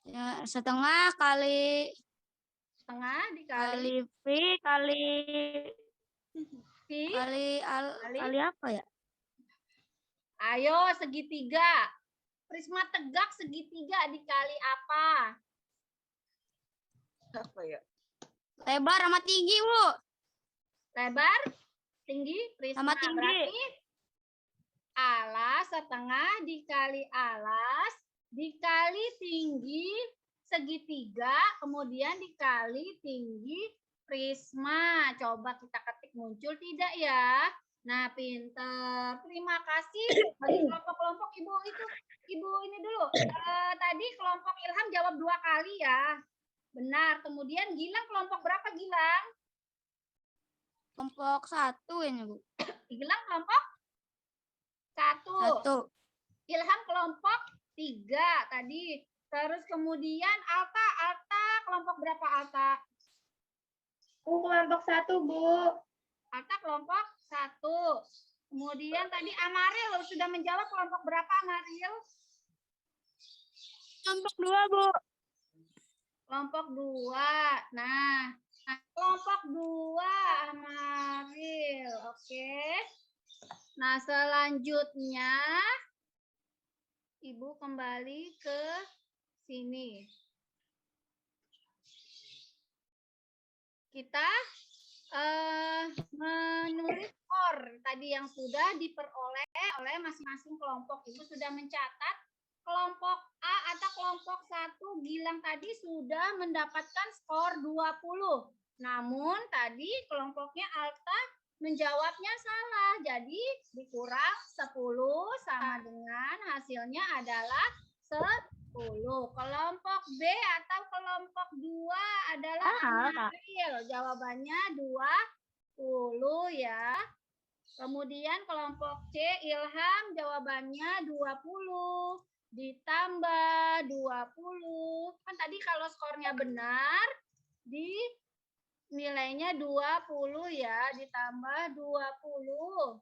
Ya, setengah kali Setengah dikali V kali V. kali apa ya? Ayo, segitiga. Prisma tegak segitiga dikali apa? Apa ya? Lebar sama tinggi, Bu. Lebar, tinggi, prisma. Sama tinggi. Berarti alas setengah dikali alas dikali tinggi segitiga, kemudian dikali tinggi prisma. Coba kita ketik muncul tidak ya? Nah, pinter. Terima kasih bagi kelompok-kelompok Ibu itu. Ibu ini dulu. Tadi kelompok Ilham jawab 2 kali ya. Benar. Kemudian Gilang kelompok berapa Gilang? Kelompok 1 ini, Bu. Gilang kelompok 1. 1. Ilham kelompok 3 tadi. Terus kemudian Alta kelompok berapa Alta? Aku kelompok 1, Bu. Alta kelompok 1. Kemudian tadi Amaril sudah menjawab kelompok berapa Amaril? Kelompok 2, Bu. Kelompok 2. Nah, kelompok 2 Amaril. Oke. Nah, selanjutnya Ibu kembali ke sini. Kita menulis skor tadi yang sudah diperoleh oleh masing-masing kelompok. Ibu sudah mencatat kelompok A atau kelompok 1 Gilang tadi sudah mendapatkan skor 20. Namun tadi kelompoknya Alta menjawabnya salah. Jadi dikurang 10 sama dengan hasilnya adalah 10. Kelompok B atau kelompok 2 adalah Amaril. Jawabannya 20 ya. Kemudian kelompok C Ilham jawabannya 20. ditambah 20. Kan tadi kalau skornya benar, nilainya 20 ya, ditambah 20.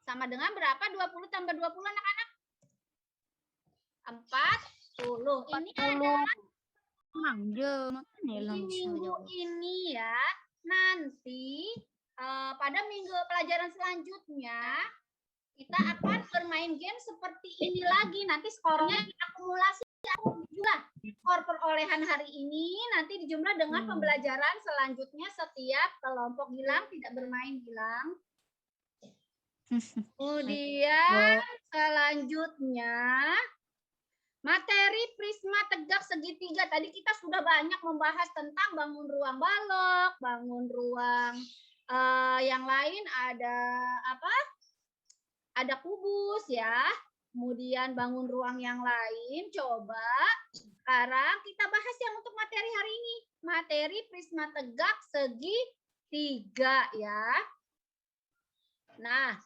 Sama dengan berapa? 20 tambah 20 anak-anak? 40. Ini adalah Manggil, makanya di langsung minggu jawab. ini ya. Nanti pada minggu pelajaran selanjutnya kita akan bermain game seperti ini lagi. Nanti skornya diakumulasi juga. Skor perolehan hari ini nanti dijumlah dengan pembelajaran selanjutnya setiap kelompok. Gilang tidak bermain, Gilang. Kemudian selanjutnya materi prisma tegak segitiga. Tadi kita sudah banyak membahas tentang bangun ruang balok, bangun ruang yang lain ada apa? Ada kubus ya. Kemudian bangun ruang yang lain. Coba sekarang kita bahas yang untuk materi hari ini. Materi prisma tegak segitiga ya. Nah,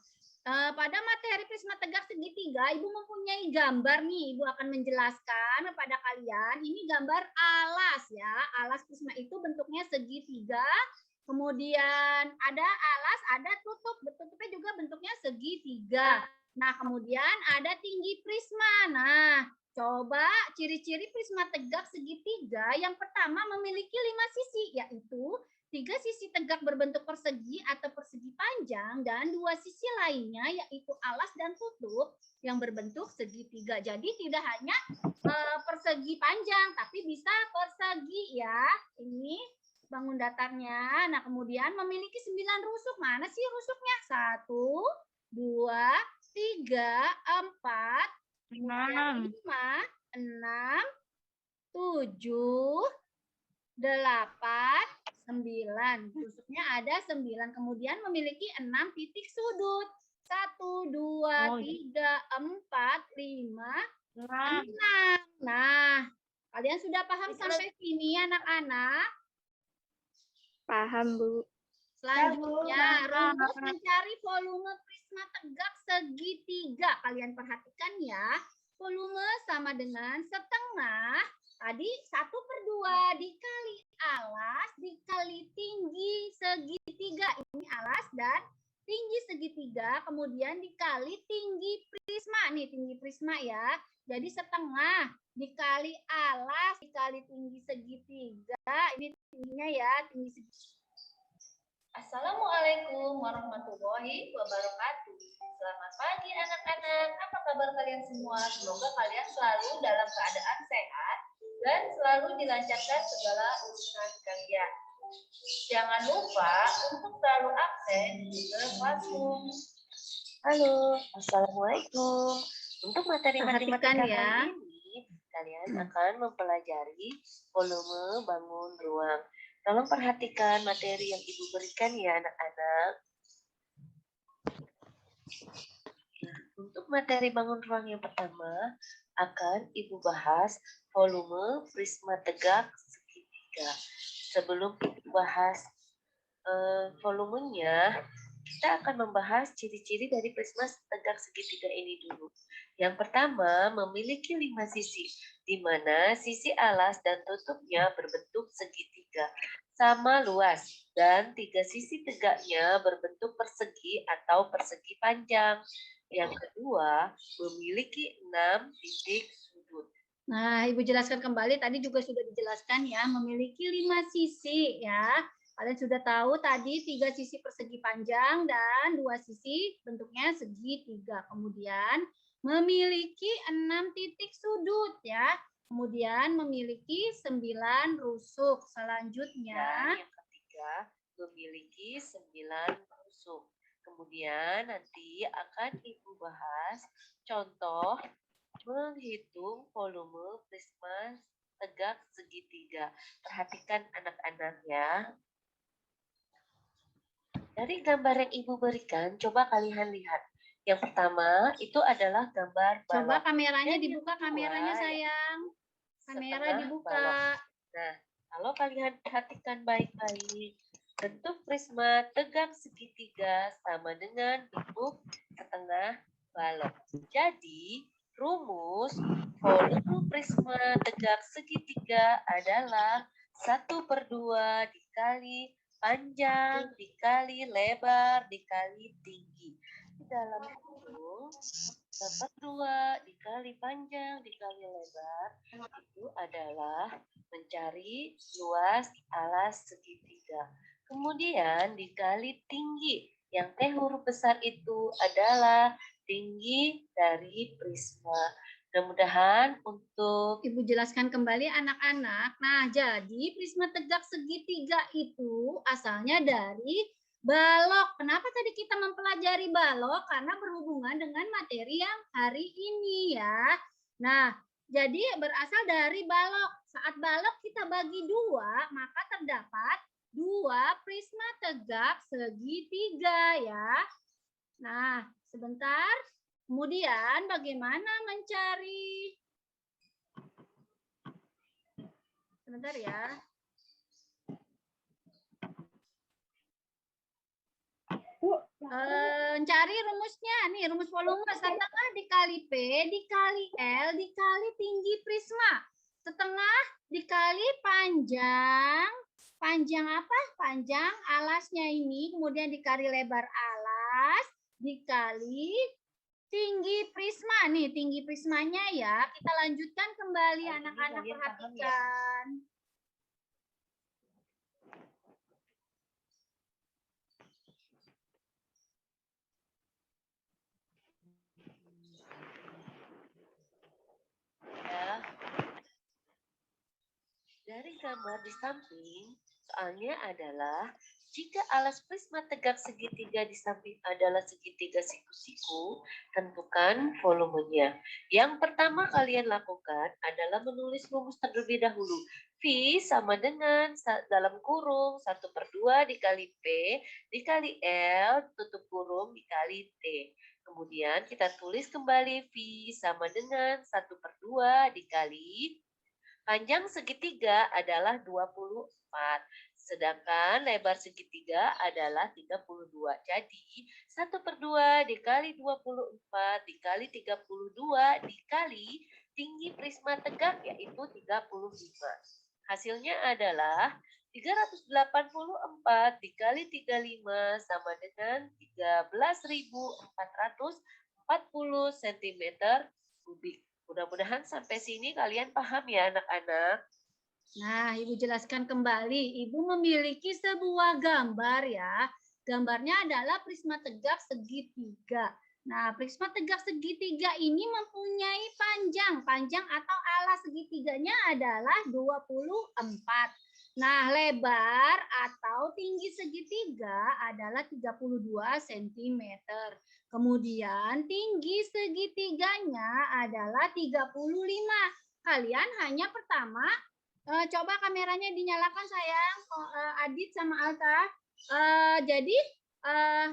pada materi prisma tegak segitiga, Ibu mempunyai gambar nih. Ibu akan menjelaskan kepada kalian. Ini gambar alas ya. Alas prisma itu bentuknya segitiga. Kemudian ada alas, ada tutup. Tutupnya juga bentuknya segitiga. Nah, kemudian ada tinggi prisma. Nah, coba ciri-ciri prisma tegak segitiga. Yang pertama memiliki 5 sisi, yaitu 3 sisi tegak berbentuk persegi atau persegi panjang dan 2 sisi lainnya yaitu alas dan tutup yang berbentuk segitiga. Jadi tidak hanya persegi panjang tapi bisa persegi ya. Ini bangun datarnya. Nah, kemudian memiliki 9 rusuk. Mana sih rusuknya? 1, 2, 3, 4, 5, 6, 7, 8, 9. Tusuknya ada 9. Kemudian memiliki 6 titik sudut. 1, 2, 3, 4, 5, 6. Nah, kalian sudah paham sampai sini anak-anak? Paham, Bu. Selanjutnya, rumus mencari volume prisma tegak segitiga. Kalian perhatikan ya. Volume sama dengan setengah. Tadi 1/2 dikali alas dikali tinggi segitiga. Ini alas dan tinggi segitiga. Kemudian dikali tinggi prisma. Nih tinggi prisma ya. Jadi setengah dikali alas dikali tinggi segitiga. Ini tingginya ya. Tinggi segitiga. Assalamualaikum warahmatullahi wabarakatuh. Selamat pagi anak-anak. Apa kabar kalian semua? Semoga kalian selalu dalam keadaan sehat dan selalu dilancarkan segala urusan kalian. Jangan lupa untuk selalu absen di Classroom. Halo, Assalamualaikum. Untuk materi matematika ya. kali ini, kalian akan mempelajari volume bangun ruang. Tolong perhatikan materi yang Ibu berikan ya anak-anak. Untuk materi bangun ruang yang pertama, akan Ibu bahas volume prisma tegak segitiga. Sebelum Ibu bahas volumenya, kita akan membahas ciri-ciri dari prisma tegak segitiga ini dulu. Yang pertama, memiliki 5 sisi, di mana sisi alas dan tutupnya berbentuk segitiga, sama luas, dan 3 sisi tegaknya berbentuk persegi atau persegi panjang. Yang kedua, memiliki 6 titik sudut. Nah, Ibu jelaskan kembali, tadi juga sudah dijelaskan ya, memiliki 5 sisi ya. Kalian sudah tahu tadi 3 sisi persegi panjang dan 2 sisi bentuknya segitiga. Kemudian memiliki 6 titik sudut ya. Kemudian memiliki 9 rusuk. Selanjutnya Dan yang ketiga, memiliki 9 rusuk. Kemudian nanti akan Ibu bahas contoh menghitung volume prisma tegak segitiga. Perhatikan anak-anak ya. Dari gambar yang Ibu berikan, coba kalian lihat. Yang pertama itu adalah gambar balok. coba kameranya Dan yang dibuka, kedua, kameranya sayang. Kamera setengah dibuka. balok. Nah, kalau kalian perhatikan baik-baik, bentuk prisma tegak segitiga sama dengan bentuk setengah tengah balok. Jadi, rumus volume prisma tegak segitiga adalah 1/2 dikali panjang dikali lebar dikali tinggi. Di dalam kurung 1/2 dikali panjang dikali lebar itu adalah mencari luas alas segitiga. Kemudian dikali tinggi. Yang T huruf besar itu adalah tinggi dari prisma. Mudah-mudahan untuk Ibu jelaskan kembali anak-anak. Nah, jadi prisma tegak segitiga itu asalnya dari balok. Kenapa tadi kita mempelajari balok? Karena berhubungan dengan materi yang hari ini ya. Nah, jadi berasal dari balok. Saat balok kita bagi dua, maka terdapat dua prisma tegak segitiga ya. Nah, sebentar. Kemudian bagaimana mencari? Sebentar ya. Cari rumusnya. Nih, rumus volume. Setengah dikali P dikali L dikali tinggi prisma. Setengah dikali panjang. Panjang apa? Panjang alasnya ini. Kemudian dikali lebar alas. Dikali tinggi prisma. Nih, tinggi prismanya ya. Kita lanjutkan kembali anak-anak, perhatikan. ya, dari gambar di samping, soalnya adalah jika alas prisma tegak segitiga di samping adalah segitiga siku-siku, tentukan volumenya. Yang pertama kalian lakukan adalah menulis rumus terlebih dahulu. V sama dengan dalam kurung 1/2 dikali P dikali L tutup kurung dikali T. Kemudian kita tulis kembali V sama dengan 1/2 dikali panjang segitiga adalah 24. Sedangkan lebar segitiga adalah 32. Jadi 1/2 dikali 24 dikali 32 dikali tinggi prisma tegak yaitu 35. Hasilnya adalah 384 dikali 35 sama dengan 13.440 cm kubik. Mudah-mudahan sampai sini kalian paham ya anak-anak. Nah, Ibu jelaskan kembali. Ibu memiliki sebuah gambar ya. Gambarnya adalah prisma tegak segitiga. Nah, prisma tegak segitiga ini mempunyai panjang. Panjang atau alas segitiganya adalah 24. Nah, lebar atau tinggi segitiga adalah 32 cm. Kemudian tinggi segitiganya adalah 35. Kalian hanya pertama coba kameranya dinyalakan sayang, Adit sama Alta. Jadi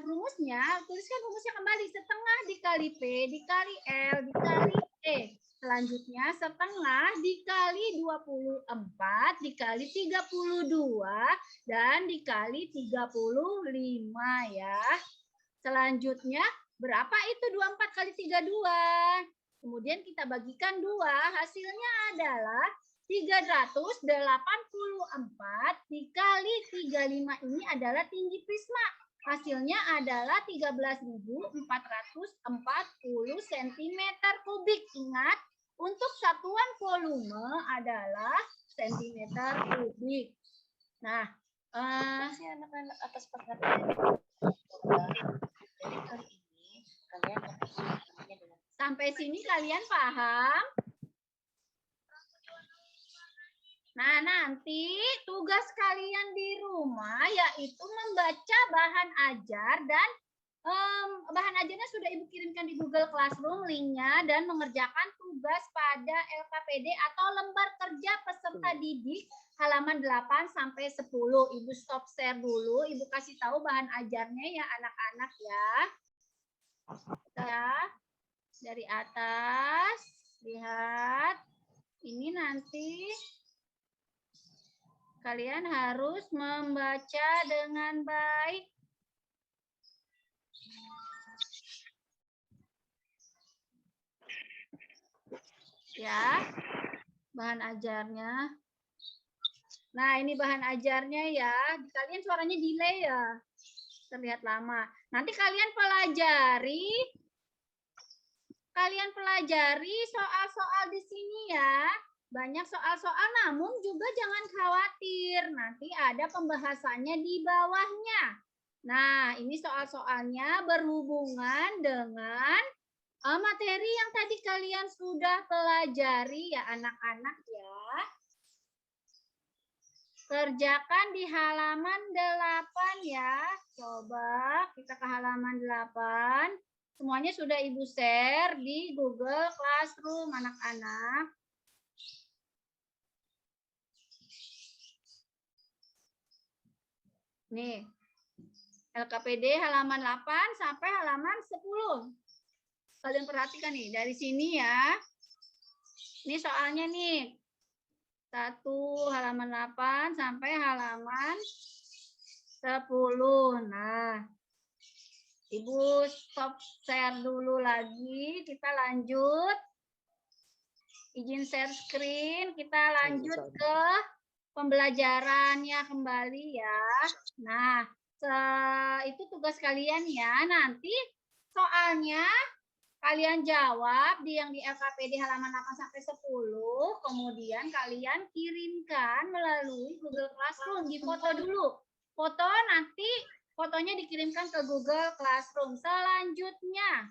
rumusnya, tuliskan rumusnya kembali. Setengah dikali P dikali L dikali E. Selanjutnya setengah dikali 24 dikali 32 dan dikali 35 ya. Selanjutnya berapa itu 24 kali 32? Kemudian kita bagikan 2, hasilnya adalah 384 dikali 35 ini adalah tinggi prisma. Hasilnya adalah 13.440 cm kubik. Ingat, untuk satuan volume adalah cm kubik. Nah, terima kasih anak-anak atas perhatiannya. Jadi kali ini kalian sampai sini kalian paham? Nah, nanti tugas kalian di rumah yaitu membaca bahan ajar dan bahan ajarnya sudah Ibu kirimkan di Google Classroom linknya dan mengerjakan tugas pada LKPD atau lembar kerja peserta didik halaman 8 sampai 10. Ibu stop share dulu, Ibu kasih tahu bahan ajarnya ya anak-anak ya. Ya. Dari atas lihat. Ini nanti kalian harus membaca dengan baik. ya. Bahan ajarnya. Nah, ini bahan ajarnya ya. Kalian suaranya delay ya. Terlihat lama. Nanti kalian pelajari soal-soal di sini ya. Banyak soal-soal, namun juga jangan khawatir. Nanti ada pembahasannya di bawahnya. Nah, ini soal-soalnya berhubungan dengan materi yang tadi kalian sudah pelajari ya anak-anak ya. Kerjakan di halaman 8 ya. Coba kita ke halaman 8. Semuanya sudah Ibu share di Google Classroom anak-anak. Nih, LKPD halaman 8 sampai halaman 10. Kalian perhatikan nih, dari sini ya. Ini soalnya nih. 1 halaman 8 sampai halaman 10. Nah, Ibu stop share dulu lagi. Kita lanjut. Izin share screen. Kita lanjut ke pembelajarannya kembali ya. Nah, itu tugas kalian ya. Nanti soalnya kalian jawab yang di LKPD halaman 8 sampai 10, kemudian kalian kirimkan melalui Google Classroom. Difoto dulu. Foto nanti fotonya dikirimkan ke Google Classroom. Selanjutnya,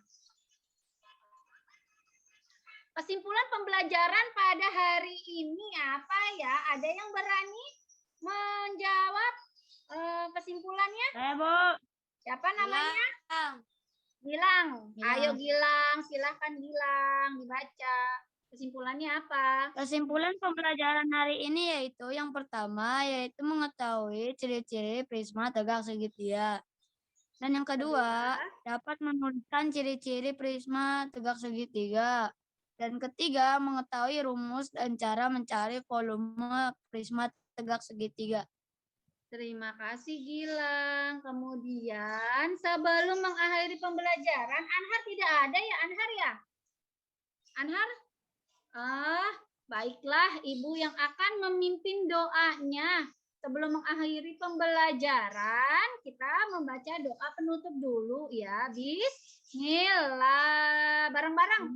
kesimpulan pembelajaran pada hari ini apa ya? Ada yang berani menjawab kesimpulannya? Saya, Bu. Siapa namanya? Gilang. Ayo Gilang, silahkan Gilang dibaca. Kesimpulannya apa? Kesimpulan pembelajaran hari ini yaitu yang pertama yaitu mengetahui ciri-ciri prisma tegak segitiga. Dan yang kedua, dapat menuliskan ciri-ciri prisma tegak segitiga. Dan ketiga, mengetahui rumus dan cara mencari volume prisma tegak segitiga. Terima kasih Gilang. Kemudian sebelum mengakhiri pembelajaran, Anhar tidak ada ya Anhar ya? Anhar? Baiklah, Ibu yang akan memimpin doanya. Sebelum mengakhiri pembelajaran, kita membaca doa penutup dulu ya. Bismillah. Bareng-bareng.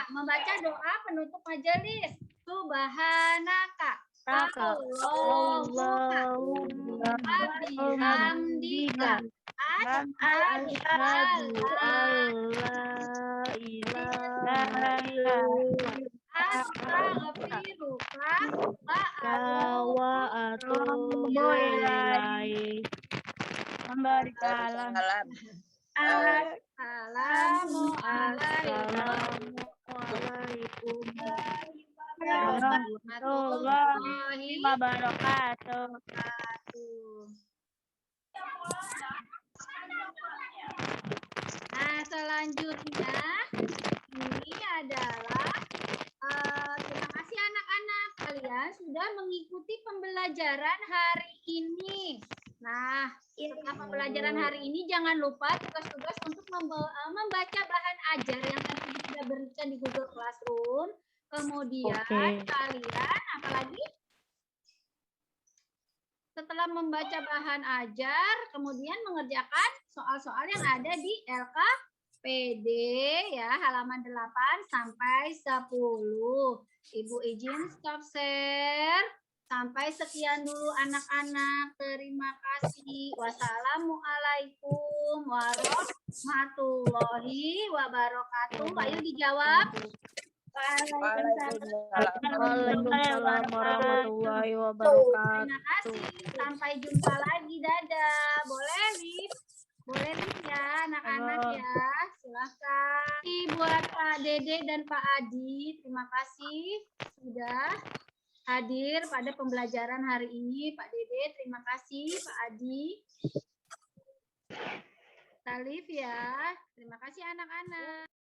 Membaca doa penutup majelis. Subhanaka Allahumma bihamdika asyhadu an la ilaha illallah astaghfiruka wa atubu ilaik. Memberi salam. Assalamualaikum warahmatullahi wabarakatuh. Nah, selanjutnya ini adalah terima kasih anak-anak, kalian sudah mengikuti pembelajaran hari ini. Nah, setelah pembelajaran hari ini jangan lupa tugas-tugas untuk membaca bahan ajar yang tadi sudah berikan di Google Classroom. Kemudian kalian apalagi? Setelah membaca bahan ajar, kemudian mengerjakan soal-soal yang ada di LKPD ya, halaman 8 sampai 10. Ibu izin stop share. Sampai sekian dulu anak-anak. Terima kasih. Wassalamualaikum warahmatullahi wabarakatuh. Ayo dijawab. Waalaikumsalam warahmatullahi wabarakatuh. Terima kasih. Sampai jumpa lagi. Dadah. Boleh, Liv? Boleh, Liv ya, anak-anak ya. Silakan. Ibu buat Pak Dede dan Pak Adi. Terima kasih sudah hadir pada pembelajaran hari ini. Pak Dede, terima kasih. Pak Adi. Talif ya. Terima kasih anak-anak.